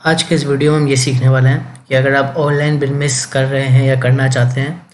आज के इस वीडियो में हम ये सीखने वाले हैं कि अगर आप ऑनलाइन बिजनेस कर रहे हैं या करना चाहते हैं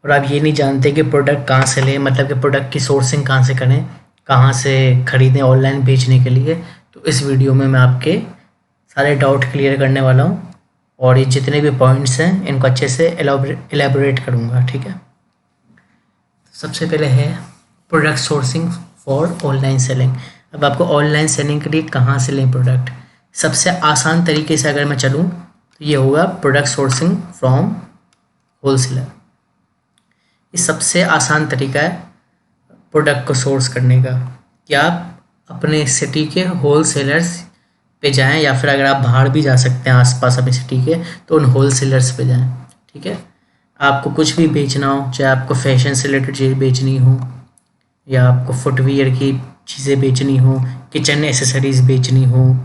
और आप ये नहीं जानते कि प्रोडक्ट कहाँ से लें, मतलब कि प्रोडक्ट की सोर्सिंग कहाँ से करें, कहाँ से ख़रीदें ऑनलाइन बेचने के लिए, तो इस वीडियो में मैं आपके सारे डाउट क्लियर करने वाला हूँ और ये जितने भी पॉइंट्स हैं इनको अच्छे से एलेबोरेट करूँगा। ठीक है, सबसे पहले है product sourcing for online selling. अब आपको ऑनलाइन सेलिंग के लिए कहाँ से लें प्रोडक्ट, सबसे आसान तरीके से अगर मैं चलूँ तो ये होगा प्रोडक्ट सोर्सिंग फ्रॉम होलसेलर। ये सबसे आसान तरीका है प्रोडक्ट को सोर्स करने का कि आप अपने सिटी के होलसेलर्स पे जाएं, या फिर अगर आप बाहर भी जा सकते हैं आसपास अपनी सिटी के तो उन होलसेलर्स पे जाएं। ठीक है, आपको कुछ भी बेचना हो, चाहे आपको फैशन से रिलेटेड चीज़ बेचनी हो या आपको फुटवियर की चीज़ें बेचनी हो, किचन एसेसरीज़ बेचनी हो,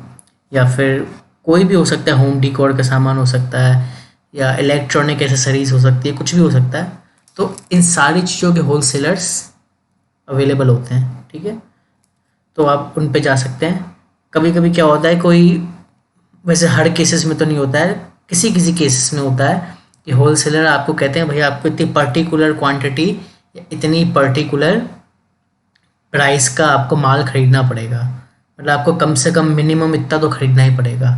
या फिर कोई भी हो सकता है, होम डिकोर का सामान हो सकता है या इलेक्ट्रॉनिक एसेसरीज़ हो सकती है, कुछ भी हो सकता है, तो इन सारी चीज़ों के होलसेलर्स अवेलेबल होते हैं। ठीक है, तो आप उन पे जा सकते हैं। कभी कभी क्या होता है, कोई, वैसे हर केसेस में तो नहीं होता है, किसी किसी केसेस में होता है कि होलसेलर आपको कहते हैं भैया आपको इतनी पर्टिकुलर क्वांटिटी या इतनी पर्टिकुलर प्राइस का आपको माल खरीदना पड़ेगा, मतलब आपको कम से कम मिनिमम इतना तो खरीदना ही पड़ेगा।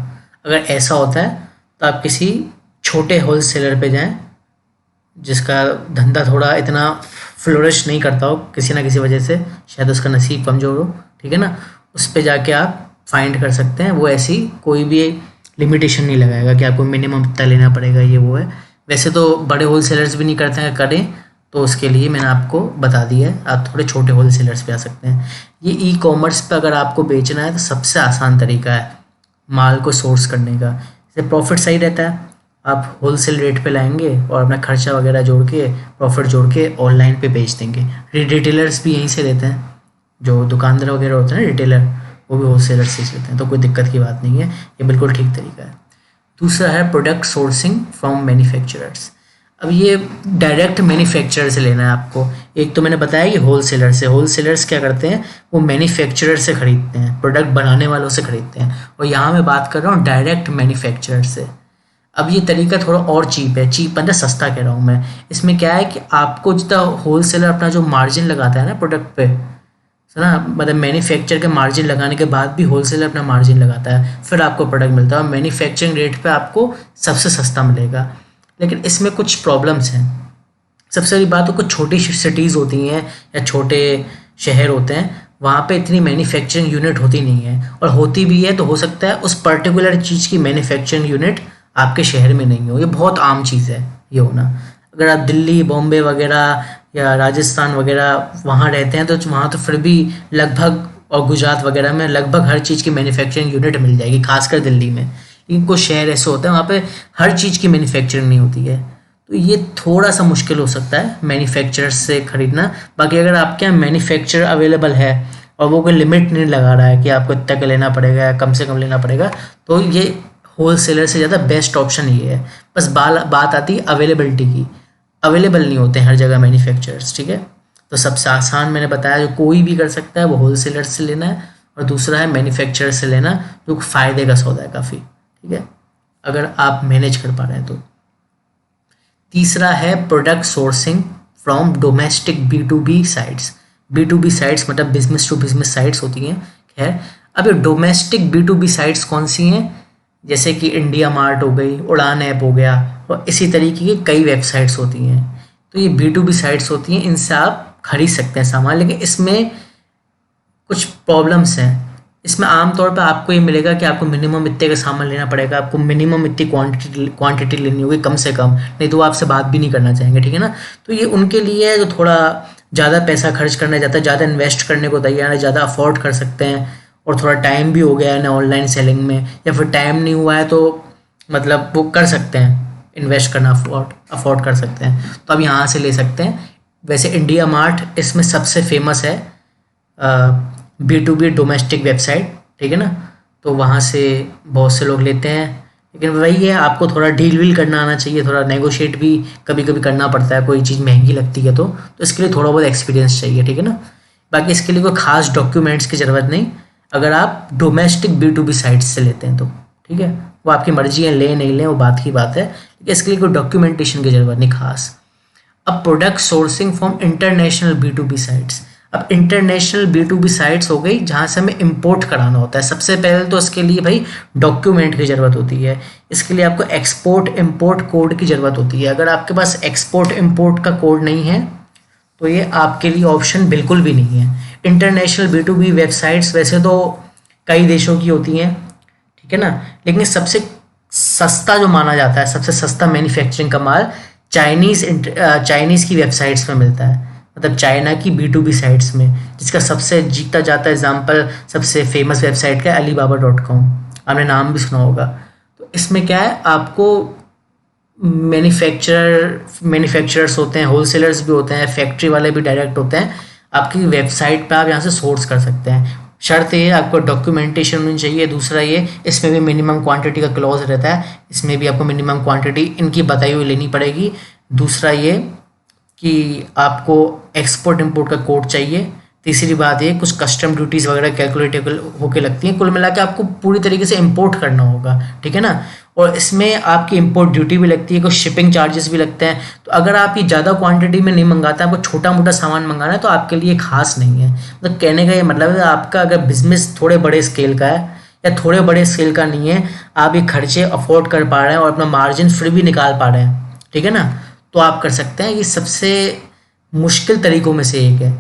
अगर ऐसा होता है तो आप किसी छोटे होलसेलर पे जाएं जिसका धंधा थोड़ा इतना फ्लोरिश नहीं करता हो किसी ना किसी वजह से, शायद उसका नसीब कमज़ोर हो। ठीक है ना, उस पे जाके आप फाइंड कर सकते हैं। वो ऐसी कोई भी लिमिटेशन नहीं लगाएगा कि आपको मिनिमम इतना लेना पड़ेगा, ये वो है। वैसे तो बड़े होलसेलर्स भी नहीं करते हैं, करें तो उसके लिए मैंने आपको बता दिया है, आप थोड़े छोटे होलसेलर्स पे आ सकते हैं। ये ई कॉमर्स पे अगर आपको बेचना है तो सबसे आसान तरीका है माल को सोर्स करने का। इससे प्रॉफिट सही रहता है, आप होलसेल रेट पे लाएंगे और अपना खर्चा वगैरह जोड़ के, प्रॉफिट जोड़ के ऑनलाइन पे बेच देंगे। रिटेलर्स भी यहीं से लेते हैं, जो दुकानदार वगैरह होते हैं ना रिटेलर, वो भी होलसेलर से लेते हैं, तो कोई दिक्कत की बात नहीं है, ये बिल्कुल ठीक तरीका है। दूसरा है प्रोडक्ट सोर्सिंग फ्रॉम मैन्युफैक्चरर्स। अब ये डायरेक्ट मैन्युफैक्चरर से लेना है आपको। एक तो मैंने बताया कि होलसेलर से, होलसेलर्स क्या करते हैं, वो मैन्युफैक्चरर से ख़रीदते हैं, प्रोडक्ट बनाने वालों से ख़रीदते हैं, और यहाँ मैं बात कर रहा हूँ डायरेक्ट मैन्युफैक्चरर से। अब ये तरीका थोड़ा और चीप है, चीप मतलब सस्ता कह रहा हूँ मैं। इसमें क्या है कि आपको जितना होलसेलर अपना जो मार्जिन लगाता है ना प्रोडक्ट पे, ना, मतलब मैन्युफैक्चर के मार्जिन लगाने के बाद भी होलसेलर अपना मार्जिन लगाता है, फिर आपको प्रोडक्ट मिलता है, और मैन्युफैक्चरिंग रेट पे आपको सबसे सस्ता मिलेगा। लेकिन इसमें कुछ प्रॉब्लम्स हैं। सबसे बड़ी बात तो कुछ छोटी सिटीज़ होती हैं या छोटे शहर होते हैं, वहाँ पे इतनी मैन्युफैक्चरिंग यूनिट होती नहीं है, और होती भी है तो हो सकता है उस पर्टिकुलर चीज़ की मैन्युफैक्चरिंग यूनिट आपके शहर में नहीं हो। ये बहुत आम चीज़ है ये होना। अगर आप दिल्ली, बॉम्बे वगैरह या राजस्थान वगैरह वहाँ रहते हैं तो वहाँ तो फिर भी लगभग, और गुजरात वगैरह में लगभग हर चीज़ की मैन्युफैक्चरिंग यूनिट मिल जाएगी, खासकर दिल्ली में। लेकिन कुछ शहर ऐसे होते हैं वहाँ पे हर चीज़ की मैन्युफैक्चरिंग नहीं होती है, तो ये थोड़ा सा मुश्किल हो सकता है मैन्युफैक्चरर से ख़रीदना। बाकी अगर आपके यहाँ मैन्युफैक्चरर अवेलेबल है और वो कोई लिमिट नहीं लगा रहा है कि आपको इतना का लेना पड़ेगा या कम से कम लेना पड़ेगा, तो ये होलसेलर से ज़्यादा बेस्ट ऑप्शन ये है। बस बात आती है अवेलेबिलिटी की, अवेलेबल नहीं होते हैं हर जगह मैन्युफैक्चरर्स। ठीक है, तो सबसे आसान मैंने बताया जो कोई भी कर सकता है वो होलसेलर से लेना है, और दूसरा है मैन्युफैक्चरर से लेना, जो फ़ायदे का सौदा है काफ़ी। ठीक है, अगर आप मैनेज कर पा रहे हैं तो। तीसरा है product sourcing from domestic B2B sites. B2B sites मतलब बिजनेस टू बिजनेस साइट्स होती हैं। खैर, अब ये डोमेस्टिक B2B साइट्स कौन सी हैं, जैसे कि इंडिया मार्ट हो गई, उड़ान ऐप हो गया, और इसी तरीके की कई वेबसाइट्स होती हैं। तो ये B2B साइट्स होती हैं, इनसे आप खरीद सकते हैं सामान। लेकिन इसमें कुछ प्रॉब्लम्स हैं। इसमें आमतौर पर आपको ये मिलेगा कि आपको मिनिमम इतने का सामान लेना पड़ेगा, आपको मिनिमम इतनी क्वांटिटी लेनी होगी कम से कम, नहीं तो वो आपसे बात भी नहीं करना चाहेंगे। ठीक है ना, तो ये उनके लिए है जो थोड़ा ज़्यादा पैसा खर्च करना चाहता है, ज़्यादा इन्वेस्ट करने को तैयार है, ज़्यादा अफोर्ड कर सकते हैं, और थोड़ा टाइम भी हो गया है ना ऑनलाइन सेलिंग में, या फिर टाइम नहीं हुआ है तो मतलब वो कर सकते हैं, इन्वेस्ट करना अफोर्ड कर सकते हैं, तो अब यहाँ से ले सकते हैं। वैसे इंडिया मार्ट इसमें सबसे फेमस है B2B डोमेस्टिक वेबसाइट। ठीक है ना, तो वहाँ से बहुत से लोग लेते हैं। लेकिन वही है, आपको थोड़ा डील वील करना आना चाहिए, थोड़ा नेगोशिएट भी कभी कभी करना पड़ता है, कोई चीज़ महंगी लगती है तो इसके लिए थोड़ा बहुत एक्सपीरियंस चाहिए। ठीक है ना, बाकी इसके लिए कोई खास डॉक्यूमेंट्स की ज़रूरत नहीं, अगर आप डोमेस्टिक B2B साइट्स से लेते हैं तो। ठीक है, वो आपकी मर्जी है, ले नहीं लें वो बात की बात है, लेकिन इसके लिए कोई डॉक्यूमेंटेशन की ज़रूरत नहीं खास। अब product sourcing from international B2B sites. अब इंटरनेशनल B2B साइट्स हो गई जहाँ से हमें इंपोर्ट कराना होता है। सबसे पहले तो इसके लिए भाई डॉक्यूमेंट की ज़रूरत होती है। इसके लिए आपको एक्सपोर्ट इम्पोर्ट कोड की ज़रूरत होती है। अगर आपके पास एक्सपोर्ट इम्पोर्ट का कोड नहीं है तो ये आपके लिए ऑप्शन बिल्कुल भी नहीं है। इंटरनेशनल B2B वेबसाइट्स वैसे तो कई देशों की होती हैं, ठीक है ना, लेकिन सबसे सस्ता जो माना जाता है, सबसे सस्ता मैन्युफैक्चरिंग का माल चाइनीज़ की वेबसाइट्स में मिलता है, मतलब चाइना की B2B साइट्स में, जिसका सबसे जीता जाता एग्जाम्पल सबसे फेमस वेबसाइट का alibaba.com, आपने नाम भी सुना होगा। तो इसमें क्या है, आपको मैन्युफैक्चरर्स होते हैं, होलसेलर्स भी होते हैं, फैक्ट्री वाले भी डायरेक्ट होते हैं, आपकी वेबसाइट पे आप यहाँ से सोर्स कर सकते हैं। शर्त ये आपको डॉक्यूमेंटेशन होनी चाहिए। दूसरा ये, इसमें भी मिनिमम क्वांटिटी का क्लॉज रहता है, इसमें भी आपको मिनिमम क्वांटिटी इनकी बताई हुई लेनी पड़ेगी। दूसरा ये कि आपको एक्सपोर्ट इंपोर्ट का कोड चाहिए। तीसरी बात ये, कुछ कस्टम ड्यूटीज़ वगैरह कैलकुलेट होके लगती हैं। कुल मिला के आपको पूरी तरीके से इंपोर्ट करना होगा, ठीक है ना, और इसमें आपकी इंपोर्ट ड्यूटी भी लगती है, कुछ शिपिंग चार्जेस भी लगते हैं। तो अगर आप ये ज़्यादा क्वांटिटी में नहीं मंगाते, आपको छोटा मोटा सामान मंगाना है तो आपके लिए खास नहीं है। मतलब कहने का ये मतलब है, आपका अगर बिजनेस थोड़े बड़े स्केल का है या थोड़े बड़े स्केल का नहीं है, आप ये खर्चे अफोर्ड कर पा रहे हैं और अपना मार्जिन फिर भी निकाल पा रहे हैं, ठीक है ना, तो आप कर सकते हैं। ये सबसे मुश्किल तरीकों में से एक है,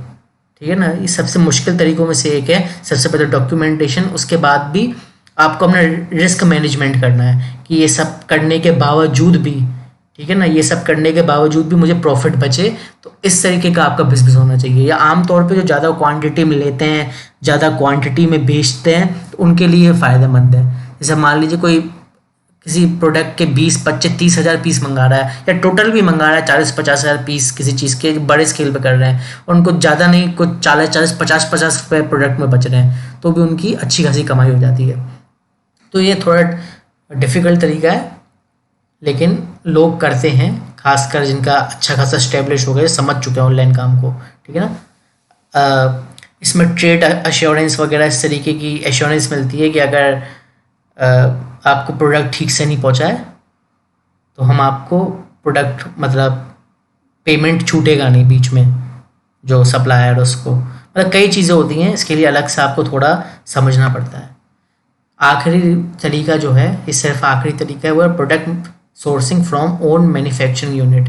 ठीक है ना, ये सबसे मुश्किल तरीकों में से एक है। सबसे पहले डॉक्यूमेंटेशन, उसके बाद भी आपको अपना रिस्क मैनेजमेंट करना है कि ये सब करने के बावजूद भी, ठीक है ना, ये सब करने के बावजूद भी मुझे प्रॉफिट बचे, तो इस तरीके का आपका बिजनेस होना चाहिए। या आमतौर पे जो ज़्यादा क्वांटिटी में लेते हैं, ज़्यादा क्वांटिटी में बेचते हैं, तो उनके लिए फ़ायदेमंद है। जैसे मान लीजिए कोई किसी प्रोडक्ट के 20, 25, 30 हज़ार पीस मंगा रहा है, या टोटल भी मंगा रहा है 40, 50 हज़ार पीस किसी चीज़ के, बड़े स्केल पे कर रहे हैं, और उनको ज़्यादा नहीं, कुछ 40, 50 रुपये प्रोडक्ट में बच रहे हैं, तो भी उनकी अच्छी खासी कमाई हो जाती है। तो ये थोड़ा डिफ़िकल्ट तरीका है, लेकिन लोग करते हैं, खासकर जिनका अच्छा खासा स्टेब्लिश हो गया, समझ चुके हैं ऑनलाइन काम को, ठीक है ना। इसमें ट्रेड अश्योरेंस वगैरह इस तरीके की एश्योरेंस मिलती है कि अगर आपको प्रोडक्ट ठीक से नहीं पहुंचा है तो हम आपको प्रोडक्ट, मतलब पेमेंट छूटेगा नहीं बीच में जो सप्लायर उसको, मतलब कई चीज़ें होती हैं, इसके लिए अलग से आपको थोड़ा समझना पड़ता है। आखिरी तरीका जो है, ये सिर्फ आखिरी तरीका है, वो है product sourcing from own manufacturing unit.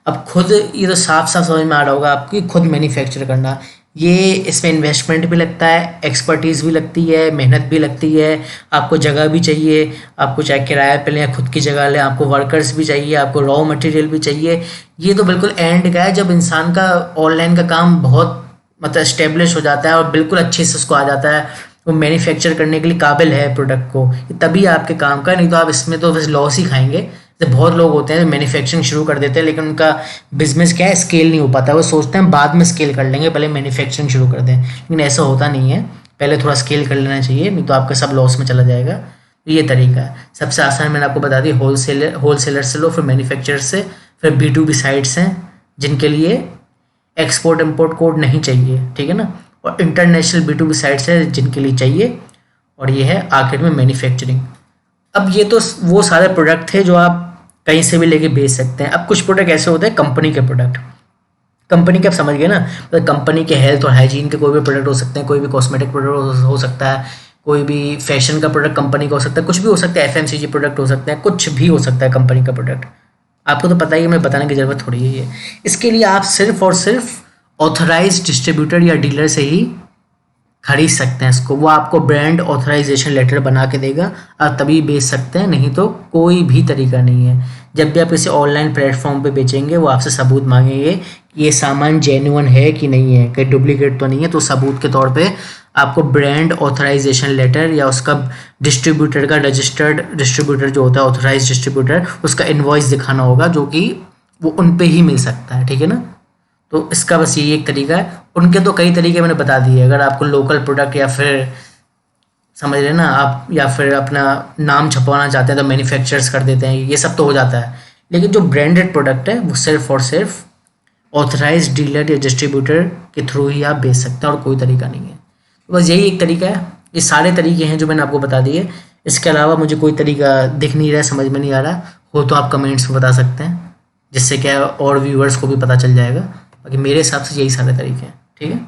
अब खुद ये तो साफ साफ समझ में आ रहा होगा आपकी, खुद मैन्युफैक्चर करना, ये इसमें इन्वेस्टमेंट भी लगता है, एक्सपर्टीज़ भी लगती है, मेहनत भी लगती है, आपको जगह भी चाहिए, आपको चाहे किराया पे लें या खुद की जगह लें, आपको वर्कर्स भी चाहिए, आपको रॉ मटेरियल भी चाहिए। ये तो बिल्कुल एंड का है, जब इंसान का ऑनलाइन का काम बहुत मतलब इस्टेब्लिश हो जाता है और बिल्कुल अच्छे से उसको आ जाता है, वो मैन्युफैक्चर करने के लिए काबिल है प्रोडक्ट को, तभी आपके काम का, नहीं तो आप इसमें तो बस लॉस ही खाएंगे। तो बहुत लोग होते हैं मैन्युफैक्चरिंग शुरू कर देते हैं, लेकिन उनका बिजनेस क्या है, स्केल नहीं हो पाता। वो सोचते हैं बाद में स्केल कर लेंगे, पहले मैन्युफैक्चरिंग शुरू कर दें, लेकिन ऐसा होता नहीं है, पहले थोड़ा स्केल कर लेना चाहिए, नहीं तो आपका सब लॉस में चला जाएगा। तो ये तरीका है सबसे आसान, मैंने आपको बता दी। होलसेलर से लो, फिर मैन्युफैक्चरर से, फिर B2B साइट्स हैं जिनके लिए एक्सपोर्ट इम्पोर्ट कोड नहीं चाहिए, ठीक है ना, और इंटरनेशनल B2B साइट्स है जिनके लिए चाहिए, और ये है आखिर में मैन्युफैक्चरिंग। अब ये तो वो सारे प्रोडक्ट थे जो आप कहीं से भी लेके बेच सकते हैं। अब कुछ प्रोडक्ट ऐसे होते हैं कंपनी के प्रोडक्ट, कंपनी के आप समझ गए ना, तो कंपनी के हेल्थ और हाइजीन के कोई भी प्रोडक्ट हो सकते हैं, कोई भी कॉस्मेटिक प्रोडक्ट हो सकता है, कोई भी फैशन का प्रोडक्ट कंपनी का हो सकता है, कुछ भी हो सकता है, FMCG प्रोडक्ट हो सकते हैं, कुछ भी हो सकता है कंपनी का प्रोडक्ट। आपको तो पता ही है, मैं बताने की ज़रूरत थोड़ी है। इसके लिए आप सिर्फ और सिर्फ ऑथराइज्ड डिस्ट्रीब्यूटर या डीलर से ही खरीद सकते हैं इसको। वो आपको ब्रांड ऑथराइजेशन लेटर बना के देगा, आप तभी बेच सकते हैं, नहीं तो कोई भी तरीका नहीं है। जब भी आप इसे ऑनलाइन प्लेटफॉर्म पे बेचेंगे, वो आपसे सबूत मांगेंगे कि ये सामान जेन्युइन है कि नहीं है, कहीं डुप्लीकेट तो नहीं है। तो सबूत के तौर पे आपको ब्रांड ऑथराइजेशन लेटर या उसका डिस्ट्रीब्यूटर का, रजिस्टर्ड डिस्ट्रीब्यूटर जो होता है, ऑथराइज डिस्ट्रीब्यूटर, उसका इनवॉइस दिखाना होगा, जो कि वो उन पे ही मिल सकता है, ठीक है ना। तो इसका बस यही एक तरीका है। उनके तो कई तरीके मैंने बता दिए। अगर आपको लोकल प्रोडक्ट या फिर समझ रहे ना आप, या फिर अपना नाम छपवाना चाहते हैं तो मैन्युफैक्चरर्स कर देते हैं, ये सब तो हो जाता है। लेकिन जो ब्रांडेड प्रोडक्ट है वो सिर्फ और सिर्फ ऑथराइज डीलर या डिस्ट्रीब्यूटर के थ्रू ही आप बेच सकते हैं, और कोई तरीका नहीं है। तो बस यही एक तरीका है। ये सारे तरीके हैं जो मैंने आपको बता दिए। इसके अलावा मुझे कोई तरीका दिख नहीं रहा, समझ में नहीं आ रहा हो तो आप कमेंट्स में बता सकते हैं, जिससे क्या है और व्यूअर्स को भी पता चल जाएगा। बाकी मेरे हिसाब से यही सारे तरीके हैं। ठीक है।